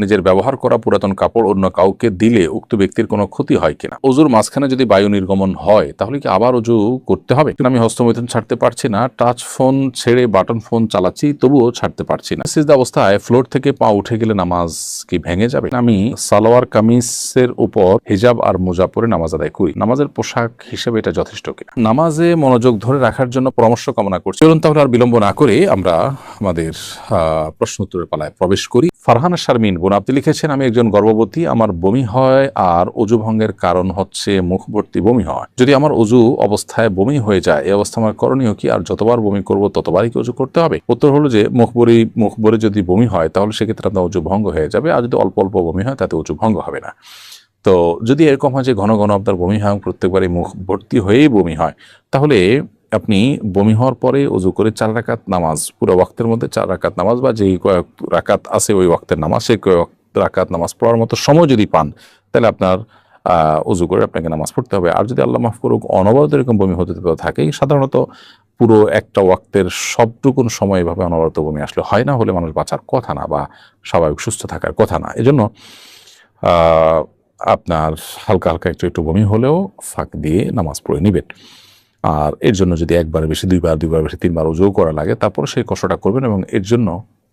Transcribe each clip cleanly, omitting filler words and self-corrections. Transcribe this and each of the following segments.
নিজের ব্যবহার করা পুরাতন কাপড় অন্য কাউকে দিলে উক্ত ব্যক্তির কোনো ক্ষতি হয় কিনা। অজুর মাঝখানে যদি বায়ু নির্গমন হয় তাহলে কি আবার অজু করতে হবে? আমি হস্তমৈথুন ছাড়তে পারছি না, টাচ ফোন ছেড়ে বাটন ফোন চালাচ্ছি তবুও ছাড়তে পারছি না। সিজদা অবস্থায় ফ্লোর থেকে পা উঠে গেলে নামাজ কি ভেঙে যাবে? আমি সালোয়ার কামিজের উপর হিজাব আর মোজা পরে নামাজ আদায় করি, নামাজের পোশাক হিসেবে এটা যথেষ্ট কিনা? নামাজে মনোযোগ ধরে রাখার জন্য পরামর্শ কামনা করছি। চলুন তাহলে আর বিলম্ব না করে আমরা আমাদের প্রশ্ন উত্তরের পালায় প্রবেশ করি। ফারহানা শারমিন বোন আপনি লিখেছেন, আমি একজন গর্ভবতী, আমার বমি হয় আর অজু ভঙ্গের কারণ হচ্ছে মুখভর্তি বমি হয়। যদি আমার অজু অবস্থায় বমি হয়ে যায় এই অবস্থা আমার করণীয় কি? আর যতবার বমি করব ততবারই কি অজু করতে হবে? উত্তর হলো যে মুখ ভরে যদি বমি হয় তাহলে সেক্ষেত্রে আপনার অজু ভঙ্গ হয়ে যাবে, আর যদি অল্প অল্প বমি হয় তাতে অজু ভঙ্গ হবে না। তো যদি এরকম হয় যে ঘন ঘন আপনার বমি হয়, প্রত্যেকবারই মুখ ভর্তি হয়েই বমি হয়, তাহলে আপনি বমি হওয়ার পরে অজু করে 4 রাকাত নামাজ, পুরো ওয়াক্তের মধ্যে 4 রাকাত নামাজ বা যেই কয়েক রাকাত আছে ওই ওয়াক্তের নামাজ, সেই কয়েক রাকাত নামাজ পড়ার মতো সময় যদি পান তাহলে আপনার অজু করে আপনাকে নামাজ পড়তে হবে। আর যদি আল্লাহ মাফ করুক অনবরত এরকম বমি হতে থাকে, সাধারণত পুরো একটা ওয়াক্তের সবটুকুন সময় এভাবে অনবরত বমি আসলে হয় না, হলে মানুষ বাঁচার কথা না বা স্বাভাবিক সুস্থ থাকার কথা না। এজন্য আপনার হালকা হালকা একটু একটু বমি হলেও ফাঁক দিয়ে নামাজ পড়ে নেবেন। আর এর জন্য যদি একবারের বেশি দুইবার বেশি 3 বার অজু করা লাগে তারপর সেই কষ্টটা করবেন, এবং এর জন্য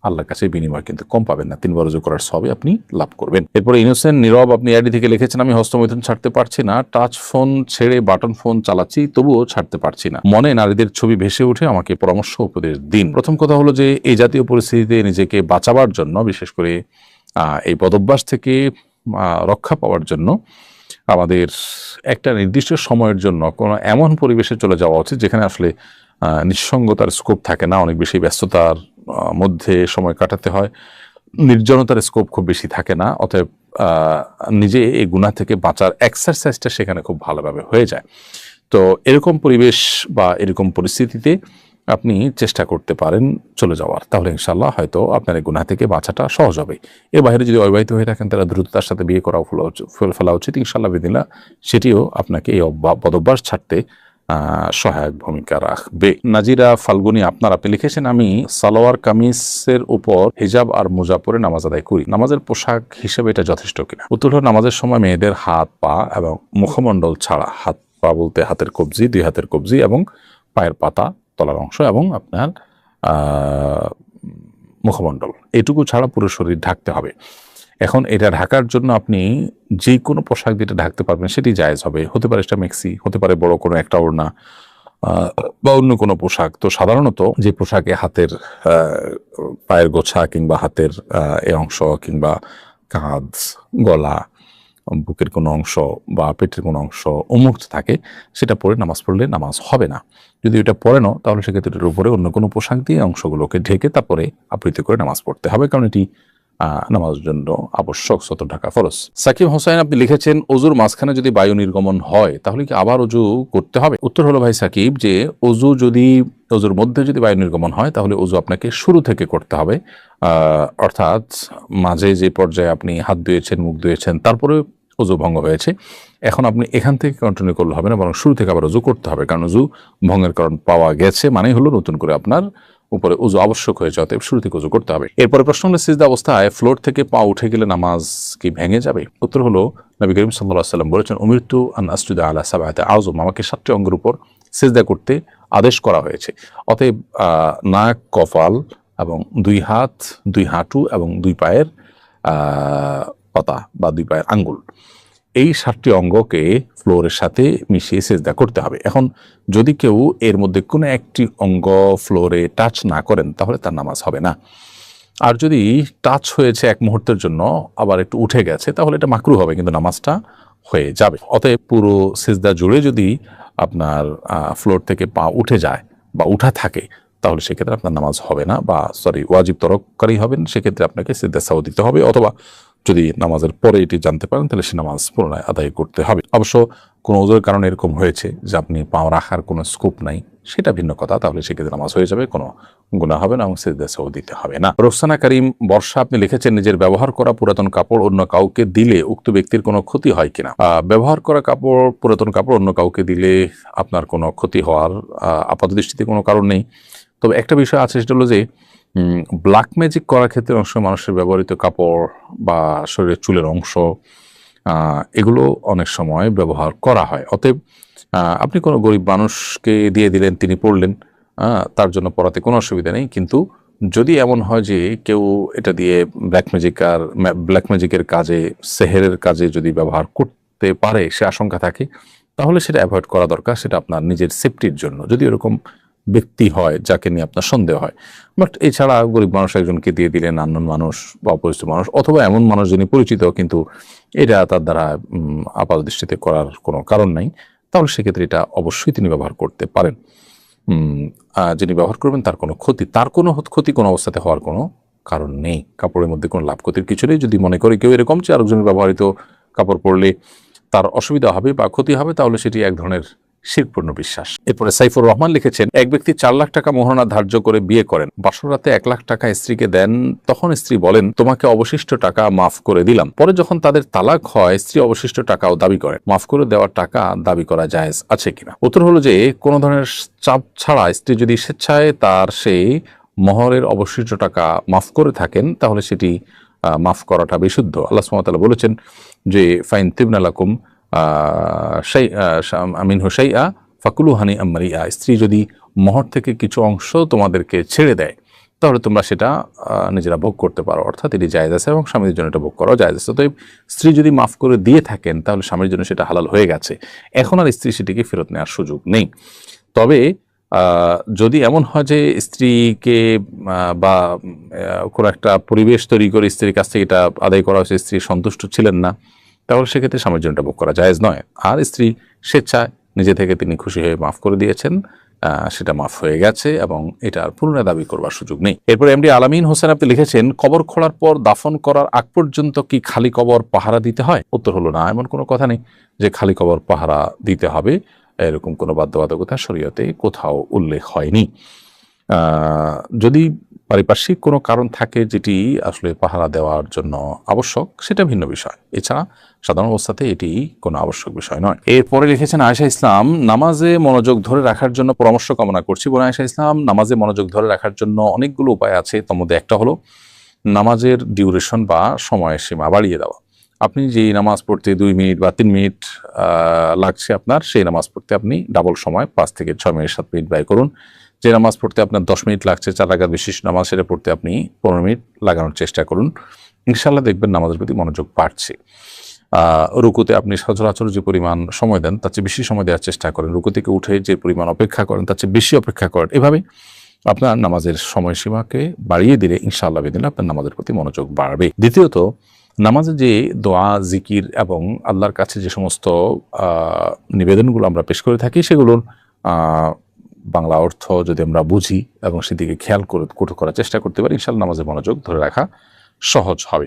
আল্লাহর কাছে বিনিময় কিন্তু কম পাবেন না। 3 বার অজু করার সবই আপনি লাভ করবেন। এরপরে ইনোসেন্ট নীরব আপনি আইডি থেকে লিখেছেন, আমি হস্তমৈথুন ছাড়তে পারছি না, টাচ ফোন ছেড়ে বাটন ফোন চালাচ্ছি তবুও ছাড়তে পারছি না। মনে নারীদের ছবি ভেসে উঠে, আমাকে পরামর্শ উপদেশ দিন। প্রথম কথা হলো যে এই জাতীয় পরিস্থিতিতে নিজেকে বাঁচাবার জন্য, বিশেষ করে এই বদভ্যাস থেকে রক্ষা পাওয়ার জন্য আমাদের একটা নির্দিষ্ট সময়ের জন্য কোনো এমন পরিবেশে চলে যাওয়া উচিত যেখানে আসলে নিঃসঙ্গতার স্কোপ থাকে না, অনেক বেশি ব্যস্ততার মধ্যে সময় কাটাতে হয়, নির্জনতার স্কোপ খুব বেশি থাকে না। অতএব নিজে এই গুনাহ থেকে বাঁচার এক্সারসাইজটা সেখানে খুব ভালোভাবে হয়ে যায়। তো এরকম পরিবেশ বা এরকম পরিস্থিতিতে আপনি চেষ্টা করতে পারেন চলে যাওয়ার, তাহলে ইনশাল্লাহ হয়তো আপনার এই গুনাহ থেকে বাঁচাটা সহজ হবে। এর বাইরে যদি অবিবাহিত হয়ে থাকেন তারা দ্রুততার সাথে বিয়ে করা ফেলা উচিত, ইনশাল্লাহ বিদিল্লাহ সেটিও আপনাকে এই বদভ্যাস ছাড়তে সহায়ক ভূমিকা রাখবে। নাজিরা ফাল্গুনি আপনি লিখেছেন, আমি সালোয়ার কামিজের উপর হিজাব আর মোজা পরে নামাজ আদায় করি, নামাজের পোশাক হিসেবে এটা যথেষ্ট কিনা? উত্তর হলো নামাজের সময় মেয়েদের হাত পা এবং মুখমণ্ডল ছাড়া, হাত পা বলতে হাতের কবজি, 2 হাতের কবজি এবং পায়ের পাতা, তলার অংশ এবং আপনার মুখমণ্ডল, এটুকু ছাড়া পুরো শরীর ঢাকতে হবে। এখন এটা ঢাকার জন্য আপনি যে কোনো পোশাক যেটা ঢাকতে পারবেন সেটি জায়েজ হবে। হতে পারে সেটা মেক্সি, হতে পারে বড় কোনো একটা ওড়না বা অন্য কোনো পোশাক। তো সাধারণত যে পোশাকে হাতের পায়ের গোছা কিংবা হাতের এ অংশ কিংবা কাঁধ, গলা, বুকের কোনো অংশ বা পেটের কোনো অংশ উন্মুক্ত থাকে, সেটা পরে নামাজ পড়লে নামাজ হবে না। যদি এটা পরে নাও তাহলে সেক্ষেত্রে এটার উপরে অন্য কোনো পোশাক দিয়ে অংশগুলোকে ঢেকে তারপরে আবৃত করে নামাজ পড়তে হবে, কারণ এটি নামাজের জন্য আবশ্যক, সতর ঢাকা ফরজ। সাকিব হোসেন আপনি লিখেছেন, অজুর মাঝখানে যদি বায়ু নির্গমন হয় তাহলে কি আবার অজু করতে হবে? উত্তর হলো ভাই সাকিব যে অজুর মধ্যে যদি বায়ু নির্গমন হয় তাহলে অজু আপনাকে শুরু থেকে করতে হবে। অর্থাৎ মাঝে যে পর্যায়ে আপনি হাত ধুয়েছেন, মুখ ধুয়েছেন, তারপরে অজু ভঙ্গ হয়েছে, এখন আপনি এখান থেকে কন্টিনিউ করলে হবে না, বরং শুরু থেকে আবার অজু করতে হবে, কারণ অজু ভঙ্গের কারণ পাওয়া গেছে মানেই হলো নতুন করে আপনার উপরে উজু আবশ্যক হয়েছে, অতএব শুরু থেকে উজু করতে হবে। এরপরে প্রশ্ন হলো, সিজদা অবস্থায় ফ্লোর থেকে পা উঠে গেলে নামাজ কি ভেঙে যাবে? উত্তর হলো, নবী করিম সাল্লাল্লাহু আলাইহি ওয়াসাল্লাম বলেছেন, উমিরতু আন আসজুদা আলা সাবআতি আযম, আমাকে 7টি অঙ্গের উপর সিজদা করতে আদেশ করা হয়েছে। অতএব নাক, কপাল এবং 2 হাত, 2 হাঁটু এবং 2 পায়ের পাতা বা 2 পায়ের আঙ্গুল, এই 7টি অঙ্গকে ফ্লোরের সাথে মিশিয়ে সিজদা করতে হবে। এখন যদি কেউ এর মধ্যে কোনো একটি অঙ্গ ফ্লোরে টাচ না করেন তাহলে তার নামাজ হবে না। আর যদি টাচ হয়েছে এক মুহূর্তের জন্য আবার একটু উঠে গেছে তাহলে এটা মাকরুহ হবে, কিন্তু নামাজটা হয়ে যাবে। অতএব পুরো সিজদা জুড়ে যদি আপনার ফ্লোর থেকে পা উঠে যায় বা উঠা থাকে তাহলে সেক্ষেত্রে আপনার নামাজ হবে না, বা ওয়াজিব তরককারী হবেন, সেক্ষেত্রে আপনাকে সিজদা সাও দিতে হবে, অথবা যদি নামাজের পরে এটি জানতে পারেন তাহলে সে নামাজ পুনরায় আদায় করতে হবে। অবশ্য কোনো ওজোর কারণে এরকম হয়েছে যে আপনি পাও রাখার কোনো স্কোপ নাই, সেটা ভিন্ন কথা, তাহলে সেক্ষেত্রে নামাজ হয়ে যাবে, কোনো গুনাহ হবে না এবং সিজদা সাও দিতে হবে না। রোকসানা করিম বর্ষা আপনি লিখেছেন, নিজের ব্যবহার করা পুরাতন কাপড় অন্য কাউকে দিলে উক্ত ব্যক্তির কোনো ক্ষতি হয় কিনা? ব্যবহার করা পুরাতন কাপড় অন্য কাউকে দিলে আপনার কোনো ক্ষতি হওয়ার আপাত দৃষ্টিতে কোনো কারণ নেই। তবে একটা বিষয় আছে, সেটা হলো যে ব্ল্যাক ম্যাজিক করার ক্ষেত্রে অনেক সময় মানুষের ব্যবহৃত কাপড় বা শরীরের চুলের অংশ এগুলো অনেক সময় ব্যবহার করা হয়। অতএব আপনি কোনো গরিব মানুষকে দিয়ে দিলেন, তিনি পড়লেন, তার জন্য পড়াতে কোনো অসুবিধা নেই। কিন্তু যদি এমন হয় যে কেউ এটা দিয়ে ব্ল্যাক ম্যাজিকের কাজে, সেহেরের কাজে যদি ব্যবহার করতে পারে, সে আশঙ্কা থাকে, তাহলে সেটা অ্যাভয়েড করা দরকার। সেটা আপনার নিজের সেফটির জন্য, যদি এরকম ব্যক্তি হয় যাকে নিয়ে আপনার সন্দেহ হয়। বাট এছাড়া গরিব মানুষ একজনকে দিয়ে দিলেন, আননোন মানুষ বা অপরিচিত মানুষ, অথবা এমন মানুষ যিনি পরিচিত কিন্তু এটা তার দ্বারা আপাত দৃষ্টিতে করার কোনো কারণ নাই, তাহলে সেক্ষেত্রে এটা অবশ্যই তিনি ব্যবহার করতে পারেন। যিনি ব্যবহার করবেন তার কোনো ক্ষতি কোনো অবস্থাতে হওয়ার কোনো কারণ নেই। কাপড়ের মধ্যে কোনো লাভ ক্ষতির কিছু নেই। যদি মনে করে কেউ এরকম যে আরেকজনের ব্যবহৃত কাপড় পরলে তার অসুবিধা হবে বা ক্ষতি হবে, তাহলে সেটি এক ধরনের শিরপূর্ণ বিশ্বাস। এরপরে সাইফুর রহমান লিখেছেন, এক ব্যক্তি 4 লাখ টাকা মোহরানা ধার্য করে বিয়ে করেন, বাসরাতে 1 লাখ টাকা স্ত্রীকে দেন, তখন স্ত্রী বলেন তোমাকে অবশিষ্ট টাকা মাফ করে দিলাম। পরে যখন তাদের তালাক হয়, স্ত্রী অবশিষ্ট টাকাও দাবি করেন, মাফ করে দেওয়ার টাকা দাবি করা জায়েজ আছে কিনা? উত্তর হলো যে কোনো ধরনের চাপ ছাড়া স্ত্রী যদি স্বেচ্ছায় তার সেই মোহরের অবশিষ্ট টাকা মাফ করে থাকেন, তাহলে সেটি মাফ করাটা বিশুদ্ধ। আল্লাহ সুবহানাহু ওয়া তাআলা বলেছেন যে ফাইন তিবনা লাকুম আমিনহু শাইআ ফাকুলু হানিআম মারিআ, স্ত্রী যদি মোহর থেকে কিছু অংশ তোমাদেরকে ছেড়ে দেয়, তাহলে তোমরা সেটা নিজেরা ভোগ করতে পারো, অর্থাৎ এটি জায়েজ আছে এবং স্বামীর জন্য এটা ভোগ করাও জায়েজ আছে। তো স্ত্রী যদি মাফ করে দিয়ে থাকেন, তাহলে স্বামীর জন্য সেটা হালাল হয়ে গেছে, এখন আর স্ত্রী সেটিকে ফেরত নেওয়ার সুযোগ নেই। তবে যদি এমন হয় যে স্ত্রীকে বা কোনো একটা পরিবেশ তৈরি করে স্ত্রীর কাছ থেকে এটা আদায় করা হয়েছে, স্ত্রী সন্তুষ্ট ছিলেন না, তাহলে সেক্ষেত্রে স্বামীর জন্য ভোগ করা জায়েজ নয়। আর স্ত্রী স্বেচ্ছায় নিজে থেকে তিনি খুশি হয়ে মাফ করে দিয়েছেন, সেটা মাফ হয়ে গেছে এবং এটার পুনরায় দাবি করবার সুযোগ নেই। এরপর এমডি আলামিন হোসেন আপনি লিখেছেন, কবর খোঁড়ার পর দাফন করার আগ পর্যন্ত কি খালি কবর পাহারা দিতে হয়? উত্তর হলো না, এমন কোনো কথা নেই যে খালি কবর পাহারা দিতে হবে, এরকম কোনো বাধ্যবাধকতা শরীয়তে কোথাও উল্লেখ হয়নি। যদি পারিপার্শ্বিক কোনো কারণ থাকে যেটি আসলে পাহারা দেওয়ার জন্য আবশ্যক, সেটা ভিন্ন বিষয়। এছাড়া সাধারণ অবস্থাতে এটি কোনো আবশ্যক বিষয় নয়। এরপরে লিখেছেন আয়েশা ইসলাম, নামাজে মনোযোগ ধরে রাখার জন্য পরামর্শ কামনা করছি। বলে আয়েশা ইসলাম, নামাজে মনোযোগ ধরে রাখার জন্য অনেকগুলো উপায় আছে, তার মধ্যে একটা হলো নামাজের ডিউরেশন বা সময়ের সীমা বাড়িয়ে দেওয়া। আপনি যেই নামাজ পড়তে 2 মিনিট বা 3 মিনিট লাগছে আপনার, সেই নামাজ পড়তে আপনি ডাবল সময় 5 থেকে 6 মিনিট 7 মিনিট ব্যয় করুন। যে নামাজ পড়তে আপনার 10 মিনিট লাগছে, 4 রাকাত বিশিষ্ট নামাজ, সেটা পড়তে আপনি 15 মিনিট লাগানোর চেষ্টা করুন। ইনশাআল্লাহ দেখবেন নামাজের প্রতি মনোযোগ বাড়ছে। রুকুতে আপনি সচরাচর যে পরিমাণ সময় দেন তার চেয়ে বেশি সময় দেওয়ার চেষ্টা করেন। রুকু থেকে উঠে যে পরিমাণ অপেক্ষা করেন তার চেয়ে বেশি অপেক্ষা করেন। এভাবে আপনার নামাজের সময়সীমাকে বাড়িয়ে দিলে ইনশাআল্লাহ বিদিন আপনার নামাজের প্রতি মনোযোগ বাড়বে। দ্বিতীয়ত, নামাজে যে দোয়া, জিকির এবং আল্লাহর কাছে যে সমস্ত নিবেদনগুলো আমরা পেশ করে থাকি, সেগুলোর বাংলা অর্থ যদি আমরা বুঝি এবং সেদিকে খেয়াল করার চেষ্টা করতে পারি, ইনশাআল্লাহ নামাজের মনোযোগ ধরে রাখা সহজ হবে।